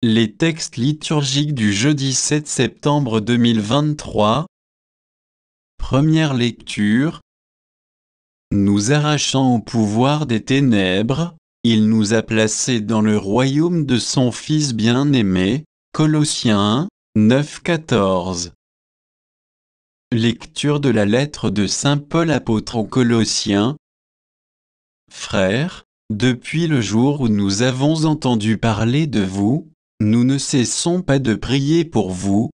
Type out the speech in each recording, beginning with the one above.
Les textes liturgiques du jeudi 7 septembre 2023. Première lecture. Nous arrachant au pouvoir des ténèbres, il nous a placés dans le royaume de son Fils bien-aimé. Colossiens 1, 9-14. Lecture de la lettre de saint Paul apôtre aux Colossiens. Frères, depuis le jour où nous avons entendu parler de vous, nous ne cessons pas de prier pour vous.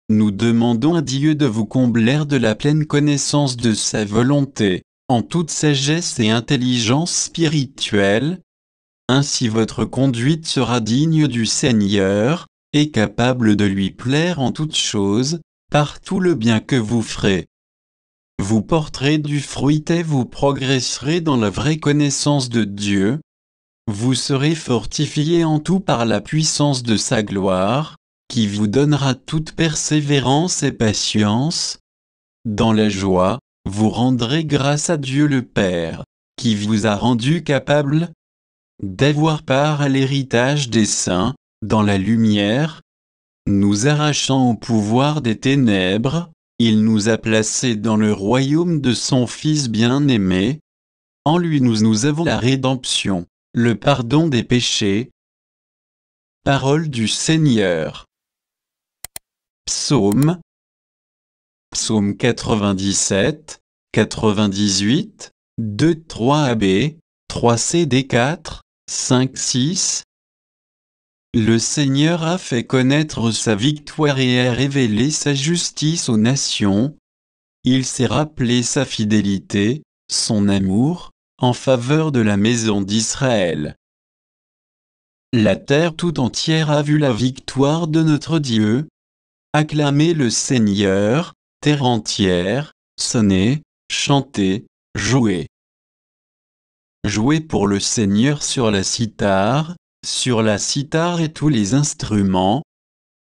Nous demandons à Dieu de vous combler de la pleine connaissance de sa volonté, en toute sagesse et intelligence spirituelle. Ainsi votre conduite sera digne du Seigneur, et capable de lui plaire en toutes choses, par tout le bien que vous ferez. Vous porterez du fruit et vous progresserez dans la vraie connaissance de Dieu. Vous serez fortifiés en tout par la puissance de sa gloire, qui vous donnera toute persévérance et patience. Dans la joie, vous rendrez grâce à Dieu le Père, qui vous a rendu capable d'avoir part à l'héritage des saints, dans la lumière. Nous arrachant au pouvoir des ténèbres, il nous a placés dans le royaume de son Fils bien-aimé. En lui nous avons la rédemption, le pardon des péchés. Parole du Seigneur. Psaume 97, 98, 2-3 AB, 3 CD 4, 5 6. Le Seigneur a fait connaître sa victoire et a révélé sa justice aux nations. Il s'est rappelé sa fidélité, son amour, en faveur de la maison d'Israël. La terre tout entière a vu la victoire de notre Dieu. Acclamez le Seigneur, terre entière, sonnez, chantez, jouez. Jouez pour le Seigneur sur la cithare et tous les instruments.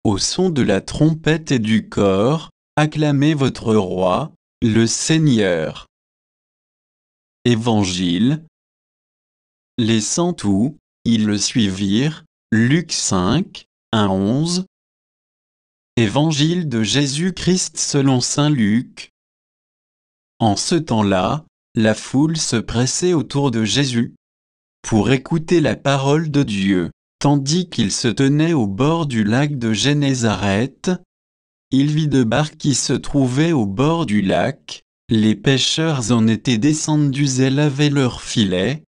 Au son de la trompette et du cor, acclamez votre roi, le Seigneur. Évangile. Laissant tout, ils le suivirent. Luc 5, 1-11. Évangile de Jésus-Christ selon saint Luc. En ce temps-là, la foule se pressait autour de Jésus pour écouter la parole de Dieu, tandis qu'il se tenait au bord du lac de Génézareth. Il vit deux barques qui se trouvaient au bord du lac. Les pêcheurs en étaient descendus et lavaient leurs filets.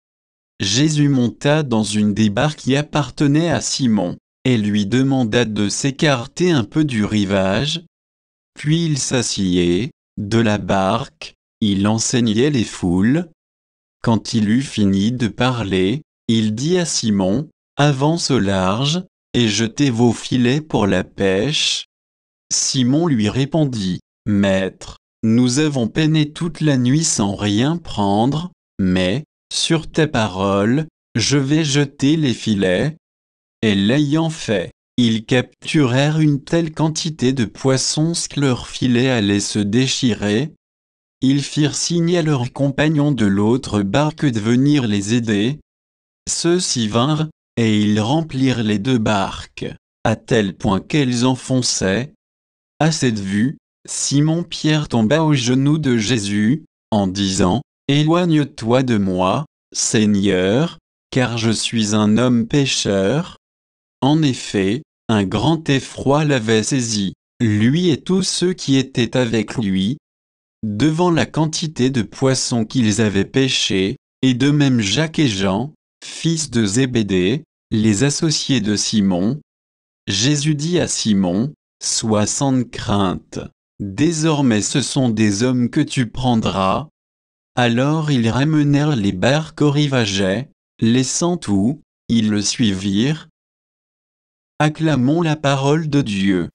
Jésus monta dans une des barques qui appartenait à Simon, et lui demanda de s'écarter un peu du rivage. Puis il s'assied, de la barque, il enseignait les foules. Quand il eut fini de parler, il dit à Simon, « Avance au large, et jetez vos filets pour la pêche. » Simon lui répondit, « Maître, nous avons peiné toute la nuit sans rien prendre, mais, sur ta parole, je vais jeter les filets. » Et l'ayant fait, ils capturèrent une telle quantité de poissons que leurs filets allaient se déchirer. Ils firent signe à leurs compagnons de l'autre barque de venir les aider. Ceux-ci vinrent, et ils remplirent les deux barques, à tel point qu'elles enfonçaient. À cette vue, Simon-Pierre tomba aux genoux de Jésus, en disant, « Éloigne-toi de moi, Seigneur, car je suis un homme pécheur. » En effet, un grand effroi l'avait saisi, lui et tous ceux qui étaient avec lui, devant la quantité de poissons qu'ils avaient pêchés, et de même Jacques et Jean, fils de Zébédée, les associés de Simon. Jésus dit à Simon, « Sois sans crainte, désormais ce sont des hommes que tu prendras. » Alors ils ramenèrent les barques au rivage, laissant tout, ils le suivirent. Acclamons la parole de Dieu.